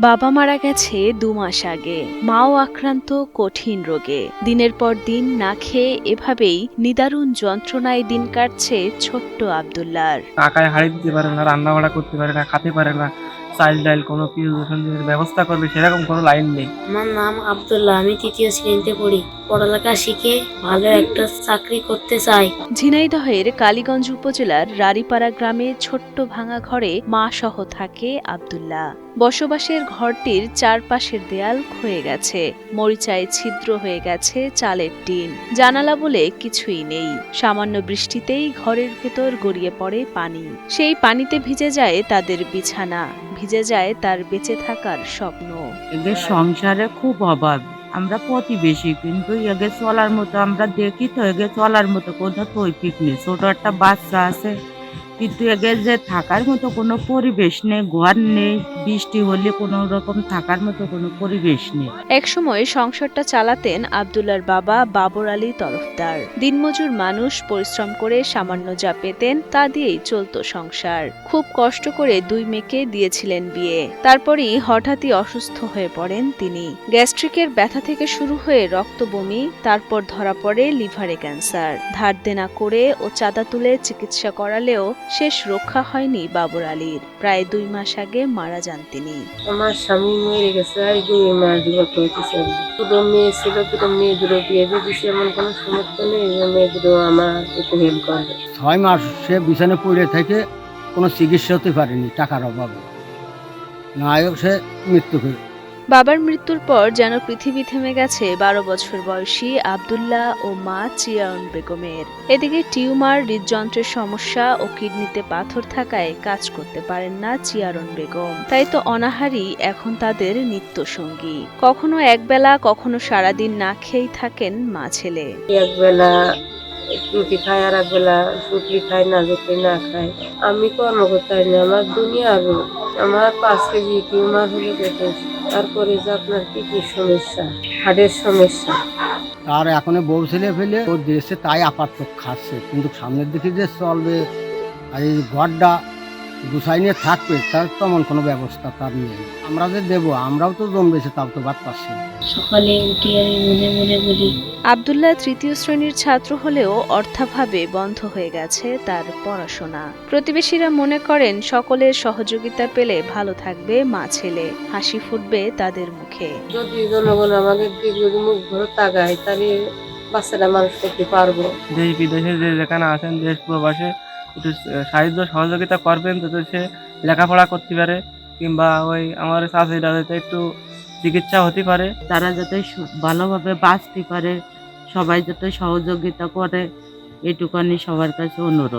বাবা মারা গেছে ২ মাস আগে। মাও আক্রান্ত কঠিন রোগে। দিনের পর দিন না খেয়ে এভাবেই নিদারুণ যন্ত্রণায় দিন কাটছে ছোট্ট আব্দুল্লাহর। টাকায় হারিয়ে দিতে পারে না, রান্না বাড়া করতে পারে না, খেতে পারে না। চাইল্ড ডাইল কোনো প্রিয়জনের ব্যবস্থা করবে সেরকম কোনো লাইন নেই। আমার নাম আব্দুল্লাহ, আমি ৩য় শ্রেণীতে পড়ি। পড়ালেখা শিখে ভালো একটা চাকরি করতে চাই। ঝিনাইদহের কালীগঞ্জ উপজেলার রাড়ীপাড়া গ্রামে ছোট্ট ভাঙা ঘরে মা সহ থাকে আব্দুল্লাহ। বসবাসের ঘরটির চারপাশের দেয়াল ক্ষয়ে গেছে, মরিচায় ছিদ্র হয়ে গেছে চালের টিন, জানালা বলে কিছুই নেই। সামান্য বৃষ্টিতেই ঘরের ভেতর গড়িয়ে পড়ে পানি। সেই পানিতে ভিজে যায় তাদের বিছানা, ভিজে যায় তার বেঁচে থাকার স্বপ্ন। এদের সংসারে খুব অভাব। আমরা প্রতিবেশী, কিন্তু এগে চলার মতো আমরা দেখি তো এগে চলার মতো কোথাও তৈপিক নেই। ছোট একটা বাচ্চা আছে, কিন্তু এগে যে থাকার মতো কোনো পরিবেশ নেই, ঘর নেই। বৃষ্টি হলে কোনো রকম থাকার মতো কোনো পরিবেশ নেই। একসময় সংসারটা চালাতেন আব্দুল্লাহর বাবা বাবর আলী তরফদার। দিনমজুর মানুষ, পরিশ্রম করে সামান্য যা পেতেন তা দিয়েই চলত সংসার। খুব কষ্ট করে 2 মেয়েকে দিয়েছিলেন বিয়ে। তারপরই হঠাৎই অসুস্থ হয়ে পড়েন তিনি। গ্যাস্ট্রিকের ব্যথা থেকে শুরু হয়ে রক্ত বমি, তারপর ধরা পড়ে লিভারে ক্যান্সার। ধার দেনা করে ও চাঁদা তুলে চিকিৎসা করালেও শেষ রক্ষা হয়নি বাবর আলীর। প্রায় 2 মাস আগে মারা যান তিনি। আমার স্বামী মরে গেছে, আর 2 মাস বিবাহ হয়েছে। 2 মেয়ে ছিল, 2 মেয়েদেরও বিয়ে দিয়ে দিচ্ছে। এমন কোনো সমর্থ নেই যে মেয়েদেরও আমার একটু হেল্প করবে। 6 মাস সে বিছানে পড়ে থেকে কোনো চিকিৎসা হতে পারেনি টাকার অভাবে। নায়ক সে মৃত্যু করে। বাবার মৃত্যুর পর যেন পৃথিবী থেমে গেছে 12 বছর বয়সী আব্দুল্লাহ ও মা চিয়ারন বেগমের। এদিকে টিউমার, হৃদযন্ত্রের সমস্যা ও কিডনিতে পাথর থাকায় কাজ করতে পারেন না চিয়ারন বেগম। তাই তো অনাহারী এখন তাদের নিত্য সঙ্গী। কখনো একবেলা, কখনো সারাদিন না খেয়েই থাকেন মা ছেলে। একবেলা রুটি খায়, আর একবেলা রুটি খায় না, রুটি না খায়। আমি কর্ম করতে পারি না, আমার দুনিয়ার রোগ। আমার 5 কেজি টিউমার হলে গেছে। তারপরে যে আপনার কিডনির সমস্যা, হার্টের সমস্যা। তার এখন বউ ছেলে ফেলে ও দেশে তাই আপাতত খাচ্ছে, কিন্তু সামনের দিকে যে চলবে আর এই ঘরটা গুছাই নিয়ে থাকবে তার তেমন কোনো ব্যবস্থা তার নেই। আমরা যে দেবো, আমরাও তো জন্মেছে, তাও তো বাদ পাচ্ছি না। সকালে উঠি আমি মনে মনে বলি, আব্দুল্লাহ 3য় শ্রেণীর ছাত্র হলেও অর্থাভাবে বন্ধ হয়ে গেছে তার পড়াশোনা। প্রতিবেশীরা মনে করেন সকলের সহযোগিতা পেলে ভালো থাকবে মা ছেলে, হাসি ফুটবে তাদের মুখে। যদি জনগণ আমাকে দিক যদি মুখ ভরে তাকায়, তাহলে বাচ্চাটা মানুষ করতে পারবো। দেশ বিদেশে যে যেখানে আছেন, দেশ প্রবাসে একটু সাহায্য সহযোগিতা করবেন যাতে সে লেখাপড়া করতে পারে, কিংবা ওই আমার চাষিরা যাতে একটু চিকিৎসা হতে পারে। তারা যাতে ভালোভাবে বাঁচতে পারে, সবাই যাতে সহযোগিতা করে, এটুকানি সবার কাছে অনুরোধ।